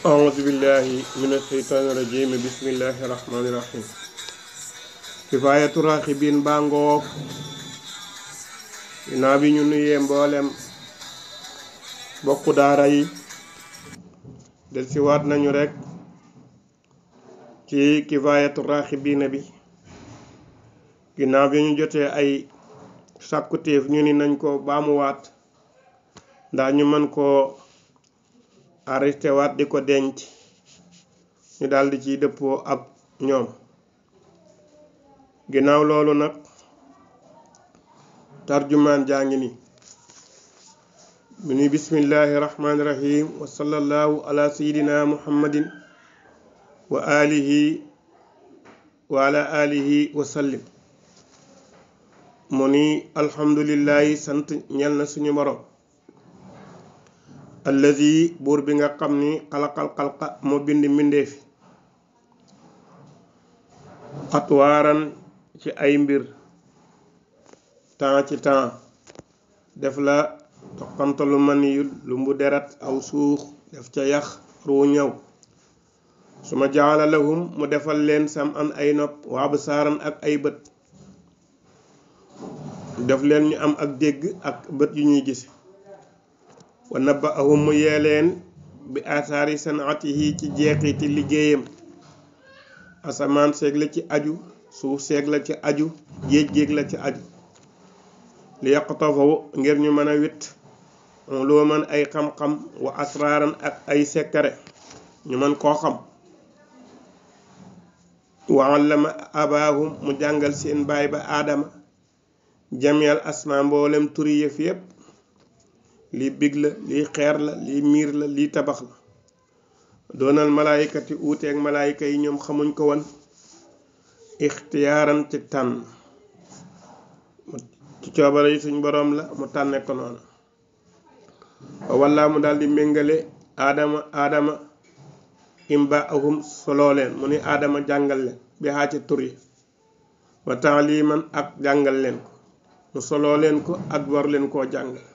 أعوذ بالله من الشيطان الرجيم بسم الله الرحمن الرحيم كفاية راخبين بانغوك نابي ñu nuyé mbolem bokku daara yi del ci wat nañu rek ci kifayatu rakhibina bi ginaaw bi ñu joté ay sakkuteef ñu ni nañ ko baamu wat ndax ñu mën ko arrêté wat diko denc ñu daldi ci deppo ak ñoom ginaaw loolu nak tarjumaan jangi ni mini bismillahir rahmanir rahim wa sallallahu ala sayidina muhammadin wa alihi wa sallim muni alhamdulillahi sant ñal na suñu borom allazi buur bi nga xam ni xalaqal xalqa moo bind mbindeefi atwaaran ci ay mbir temps ci temps def la toqantalu maniyul lu mbu derat aw suux def ca yax ruu ñëw suma jaala lahum mu defal leen sam an ay nopp wa absaaran ak ay bët def leen ñu am ak dégg ak bët yu ñuy gis wa nabba'ahum mu yeeleen bi asaari sanatihi ci jeexiti liggéeyam asamaan seeg la ci aju suuf seeg la ci aju géej la ci aju li yaqtafaw ngir ñu mën a witt loo mën ay xam-xam wa asraaran ak ay sekkare ñu mën koo xam wa allama abaahum mu jàngal seen baay ba aadama jamiyal asma mboolem turi yëf yépp lii big la lii xeer la lii miir la lii tabax la doonal malaayikati uuteeg malaayika yi ñoom xamuñ ko woon ixtiyaaran ci tànn ci coobare yi suñ boroom la mu tànne ko noonu walla mu daldi méngale aadama imba ahum soloo leen mu ni aadama jàngal leen bi xaa ci tur yi wa taaliman ak jàngal leen ko mu soloo leen ko ak war leen koo jàngal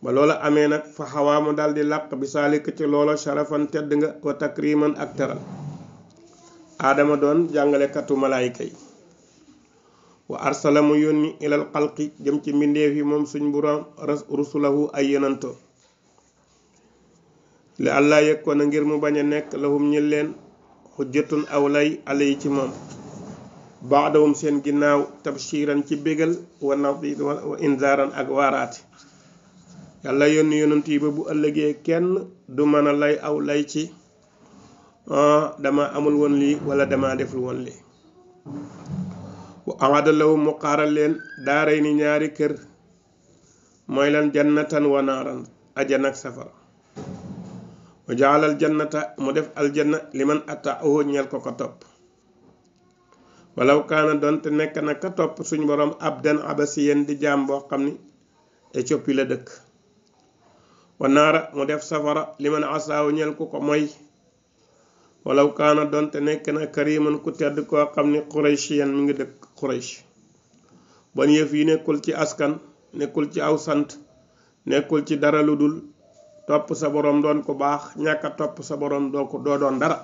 ba loola amee nag fa xawaa mu daldi làq bi saalika ci loola sharafan tedd nga wa takriman ak teral aadama doon jàngalekatu malaayika yi wa arsala mu yónni ilal xalqi jëm ci mbindeef yi moom suñ boroom rusulahu ay yonanto li allah yëkkoon a ngir mu bañ a nekk lahum ñi leen xujjatun aw lay alay ci moom baadawum seen ginnaaw tabshiran ci bégal wa nadid wa inzaaran ak waaraate yàlla yónni yonent yi ba bu ëllëgee kenn du mën a lay aw lay ci dama amul woon lii wala dama deful woon lii wa aada lahum mu xaaral leen daaray ni ñaari kër mooy lan jannatan wa naaran ajana ak safara wa jaalal jannata mu def aljanna liman ata'ahu ñeel ko topp walaw kaana doonte nekk na ka topp suñ borom abdan abasiyen di jaam boo xam ni Éthiopie la dëkk wa naara mu def safara liman asaaw ñeel ku ko moy walaw kaana doonte nekk na kariman ku tedd koo xam ni qurayshiyan mi ngi dëkk quraysh bon yëf yi nekkul ci askan nekkul ci aw sant nekkul ci dara lu dul topp sa borom doon ko baax ñàkka topp sa borom doo doon dara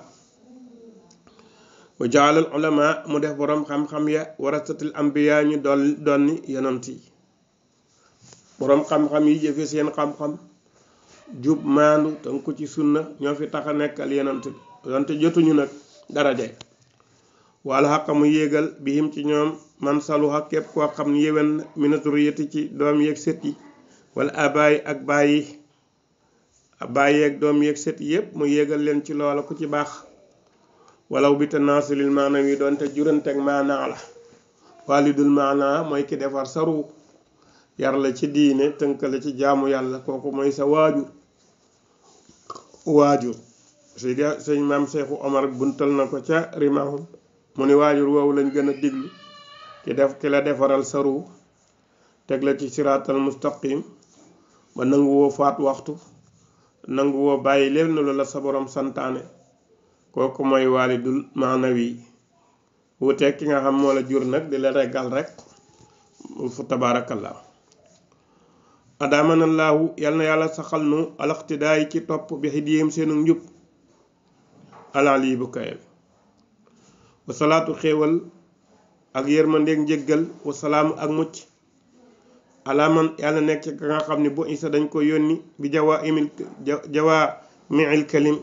wa jaalal ulama mu def borom xam-xam ya warasatil anbiya ñu doonni yonent yi borom xam-xam yi jëfe seen xam-xam jub maandu tënku ci sunna ñoo fi tax a nekkal yonent bi donte jotuñu nag daraje wal xaq mu yéegal bihim ci ñoom man saluha képp koo xam ne yéwén minaturiyati ci doom yeeg sët yi wala abaay ak bàyyi ak doom yeeg sët yépp mu yéegal leen ci loola ku ci baax walaw bi tanaasulil maanaam yi doonte juranteeg maanaa la walidul maanaa mooy ki defar saru yar la ci diine tënkale ci jaamu yàlla kooku mooy sa waajur sëñ maam Seexu Omar buntal na ko ca rimahum mu ni waajur woowu lañ gën a diglu ki la defaral saru teg la ci siraatal mustaqim ba nangu woo faat waxtu nangu woo bàyyi leen lu la sa borom santaane kooku mooy walidul maanawi wuuteeg ki nga xam moo la jur nag di la reggal rek fu tabaarakallah adamanallahu yal na yàlla saxal nu alaxtidaay ci topp bi xidiyim seenu njub alali bu kaye wa salaatu xéewal ak yërmandeeg njéggal wa salaamu ak mucc alaaman yàlla nekk ci ka nga xam ne bu isa dañ ko yónni bi jawaami'il kalim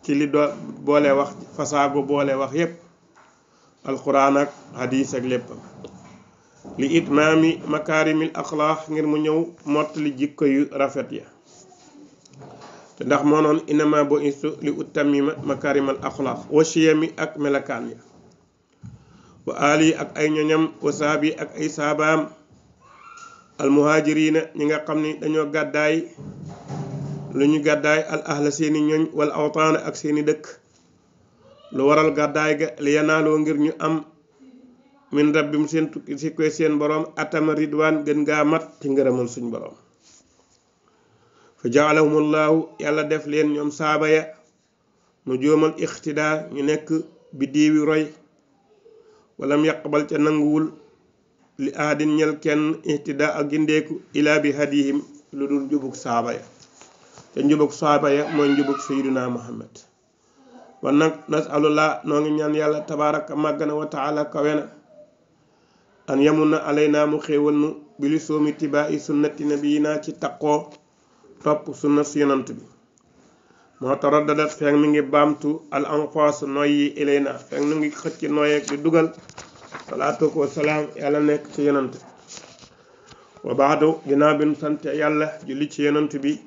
ci li do boole wax fasaago boole wax yépp alquran ak hadis ak lépp li itmaami makaarimil axlaaq ngir mu ñëw mottali jikko yu rafet ya te ndax moo noon inama bu istu li utammima makaarimal axlaaq wa shiyami ak melakaan ya wa ali ak ay ñoñam wa saabi ak ay saabaam almuhaajiriina ñi nga xam ni dañoo gàddaay lu ñu gàddaay al ahla seeni ñoñ wal awtaana ak seeni dëkk lu waral gàddaay ga li yanaaloo ngir ñu am min rabbim seen tukki si koy seen boroom atama ridwaan gën ngaa mat ci ngërëmal suñ boroom fa jaalahumullahu yàlla def leen ñoom saaba ya nu joomal ixtidaa ñu nekk bi diiwi roy walam yaqbal ca nanguwul li ahadin ñel kenn ihtidaa ak gindeeku ilaa bi hadihim lu dul njubug saaba ya te njubug saaba ya mooy njubug sayyiduna muhammad wan nag nasalullah noo ngi ñaan yàlla tabaraka màggana wa taala kawena an yamun na alayna mu xéewal nu bili soomi tibaa'i sunnati nabiyina ci taqoo topp sunna su yonant bi moo taraddadat feeg mi ngi baamtu al anfaas noy yi ilayna feeg nu ngi xëcc noyeeg di dugal salaatu wa salaam yàlla nekk ci yonant wa baadu ginnaaw bi nu sant yàlla julli ci yonant bi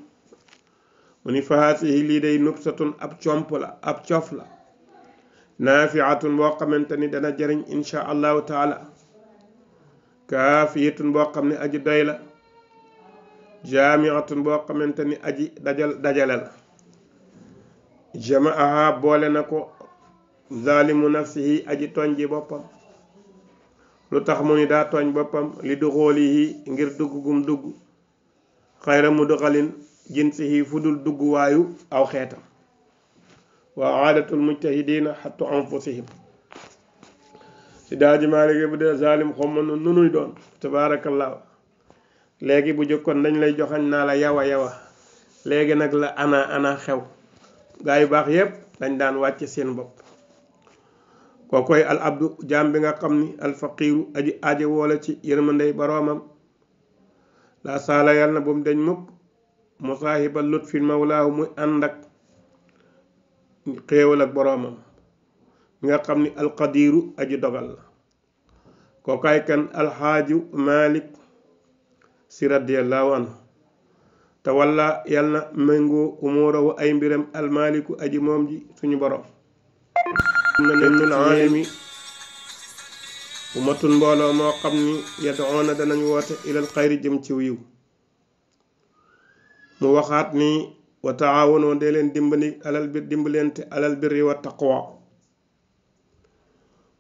mu ni fahaasihi lii day nubsatun ab comp la ab cof la naafiatun boo xamante ni dana jëriñ insha allahu taala kaafiyatun boo xam ne aji doy la jaamiatun boo xamante ni aji dajale la jamaaha boole na ko zalimu nafsihi aji tooñ ji boppam lu tax mu ni daa tooñ boppam li duxoolihi ngir dugg gum dugg xayra mudxalin jinsihi fudul dugg waayu aw xeetam wa aadatul mujtahidina xattu anfusihim si daaji Maalik bu dee zalim xomma nu nunuy doon tabarakallahu léegi bu jëkkoon dañ lay joxañ naa la yawa léegi nag la ana xew gaa yu baax yépp dañ daan wàcc seen bopp kookoy al abdu jaam bi nga xam ni al faqiiru aji aaje woola ci yërmandey boroomam la saala yàlla na bu mu deñ mukk musaahibal lutfin mawlaahu muy ànd ak xéewal ak boroomam mi nga xam ni alqadiiru aji dogal la kookaay kan alxaaju Malik si radiyallahu anhu te walla yal na méngoo umuurahu ay mbiram almaliku aji moom ji suñu boroom na nemnul aalami umatun mbooloo moo xam ni yadoona danañ woote ilal xayri jëm ci wiiw mu waxaat ni wa taawanoo dee leen dimbalente alal birri wa taqwa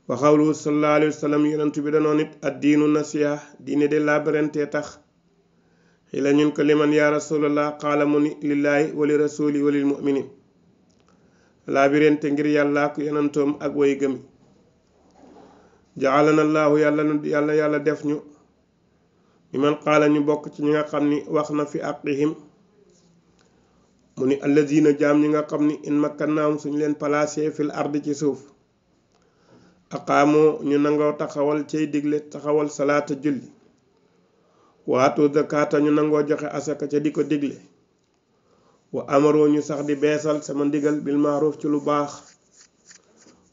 wa xawlu sallallahu alayhi wa sallam yonent bi danoon it addiinu nasiha diine de laabarante tax xila ñun ko liman ya rasulallah qaala mu ni lillaahi wali rasuli walil muminin laabirante ngir yàlla ak yonentoom ak way gëmi jaalana allahu yàlla def ñu mi man qaala ñu bokk ci ñi nga xam ni wax na fi aqihim mu ni allazina jaam ñi nga xam ni in makkannaahum suñ leen placé fil ardi ci suuf aqaamoo ñu nangoo taxawal cay digle taxawal salaata julli waatu zakata ñu nangoo joxe asaka ca di ko digle wa amaroo ñu sax di beesal sama ndigal bil maaruf ci lu baax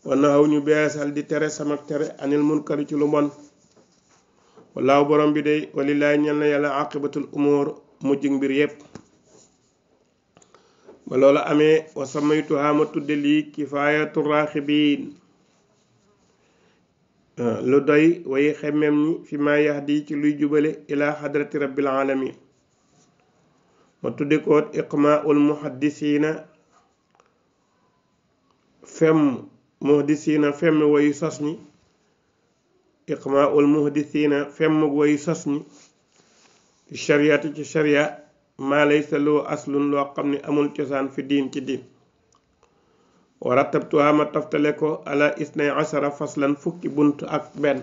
wa nahaw ñu beesal di tere sama tere anil munkari ci lu bon wallaahu borom bi day walillaahi ñal na yàlla aqibatul umur mujj mbir yépp ba loolu amee wa samaytuha ma tudde lii kifaayatu raaxibiin lu doy way xemmem ñi fi ma yahdi ci luy jubale ila hadrati rabbil alamin ma tudde koot iqmaul muhaddisiina femm wayu sos ñi iqmaul muhaddisiina femm wayu sos ñi ci shariati ci sharia maa laysa loo aslun loo xam ne amul cosaan fi diin ci diin wa rattabtuha ma toftale ko ala isnay asara faslan fukki bunt ak benn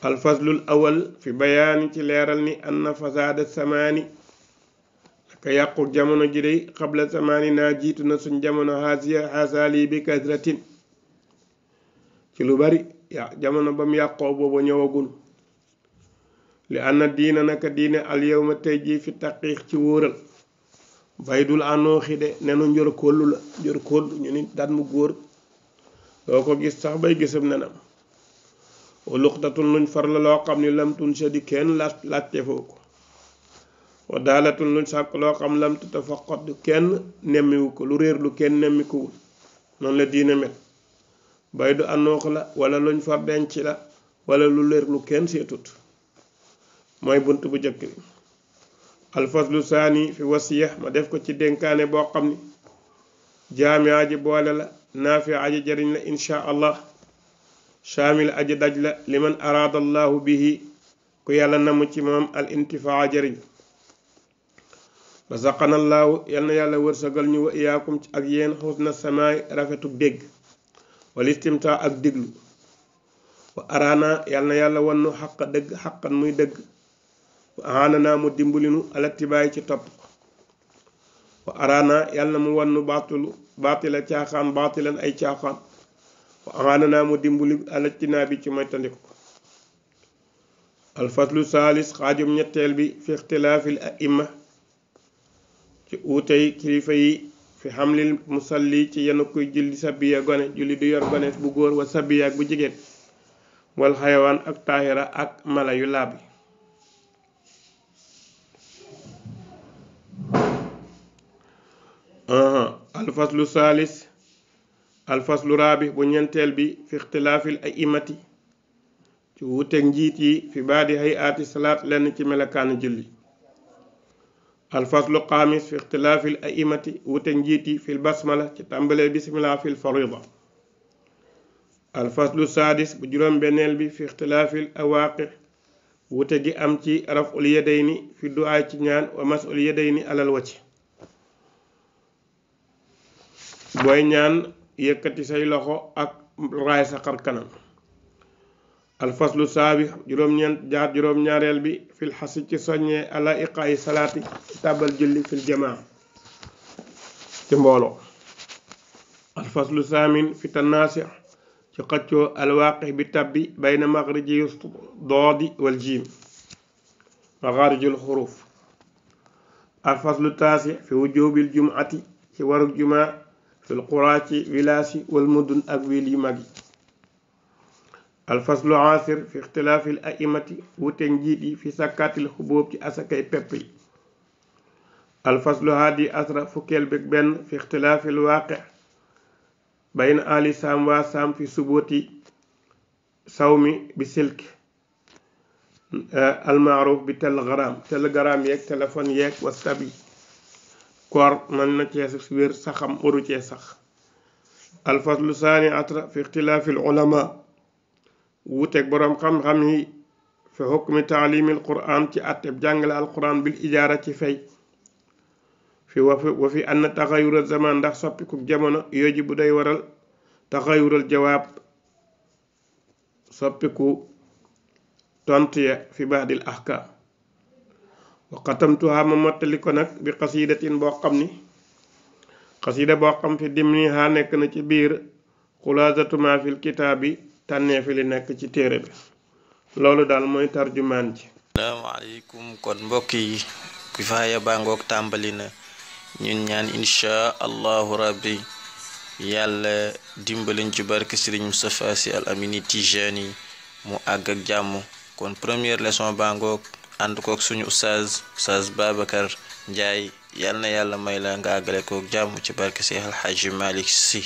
alfaslul awal fi bayaani ci leeral ni anna fasaada samaani ka yàqu jamono ji day xabla zamanina jiitu na suñ jamono haasali bi kasratin ci lu bari jamono bam yàqoo booba ñëwagul li anna diina naka diine al yawma tey jii fi taqiix ci wóoral baydul anooxi de nenu njër kollu la njër kollu ñu nit daan mu góor doo ko gis sax bay gisam nenam wa luqtatun luñ far la loo xam ni lam tun sedi kenn laajte foo ko wa daalatun luñ sàkk loo xam lam tuta faqat kenn nemmiwu ko lu réer lu kenn nemmikuwul noonu la diine mel baydu anoox la wala luñ far denc la wala lu réer lu kenn seetut mooy bunt bu jëkk bi alfaslu saani fi wasiya ma def ko ci dénkaane boo xam ni jaami aji boole la naafi aji jariñ la insha allah shaamil aji daj la liman araada allahu bihi ku yàlla namu ci moom al intifaa jariñ rasaqana allahu yal na yàlla wërsëgal ñu wa iyaakum ci ak yéen xusna samaay rafetu dégg wal istimtaa ak diglu wa araana yal na yàlla wannu xaqa dëgg xaqan muy dëgg wa ahanana mu dimbalinu alattibaay ci topp wa araana yal na mu wannu baatila caaxaan baatilan ay caaxaan wa ahanana mu dimbali alattinaa bi ci moytandiku alfaslu saalis xaajum ñetteel bi fi ixtilaafil aima ci uutey kilifa yi fi xamlil musalli ci yenu kuy julli sabiya gone julli du yor gone bu góor wa sabiya ak bu jigéen wal xayawaan ak taahira ak mala yu laab yi alfaslu saalis alfaslu raabi bu ñeenteel bi fi ixtilaafil aimati ci wuuteeg njiit yi fi baadi hayaati salaat lenn ci melakaanu julli alfaslu xaamis fi ixtilaafil aimati wuuteeg njiit yi fil basmala ci tàmbalee bismillah fil farida alfaslu saadis bu juróom benneel bi fi ixtilaafil awaaqi wuute gi am ci raful yadayni fi duaay ci ñaan wa masul yadayni alal wacci booy ñaan yëkkati say loxo ak raay sa xar kanam alfaslu saabi juróom ñaareel bi fil xasi ci soññee ala iqaayi salaati ci tàbbal julli fil jamaa ci mbooloo alfaslu saamin fi tanaasi ci xëccoo alwaaqi bi tabbi bayna maxriji doodi wal jiim maxaarijul xuruuf alfaslu taasi fi wujubil jumaati ci warug jumaa fil quraa ci wilaasi wal mudun ak wiil yu mag yi alfaslu asir fi ixtilaafil aimati wuute njiit yi fi sakkaatil xubóob ci asakay pepp yi alfaslu haadi asra fukkeel beg benn fi ixtilaafil waaqi bayna ali saam waa saam fi subooti sawmi bi silk almaaruf bi telegram yeeg téléphone yeeg whatsapp yi koor mën na cee wér saxam waru cee sax alfaslu saani atra fi ixtilaafil ulama wuuteeg boroom xam-xam yi fi xukmi taalimil quran ci atteb jàngale alquran bil ijaara ci fay wa fi ann taxayural zaman ndax soppiku jamono yooji bu day waral taxayural jawaab soppiku tontu ya fi baadil ahkaam wa qatamtuha ma mottali ko nag bi xasiidatin boo xam ni xasiida boo xam fi dimniha nekk na ci biir xulaasatu ma fil kitaabi tànnee fi li nekk ci téere bi loolu daal mooy tarjumaan ji. asalaamaaleykum kon mbokk yi Kifaaya baa ngoog tàmbali na ñun ñaan insha allahu rabbi yàlla dimbaliñ ci barke Serigne Moustapha Sy Al Amine Tijani mu àgg ak jàmm kon première leçon baa ngoog ànd kook suñu oustaz Babacar Ndiaye yal na yàlla may la nga àggale kook jàmm ci barke Seex Al Hajji Malick Sy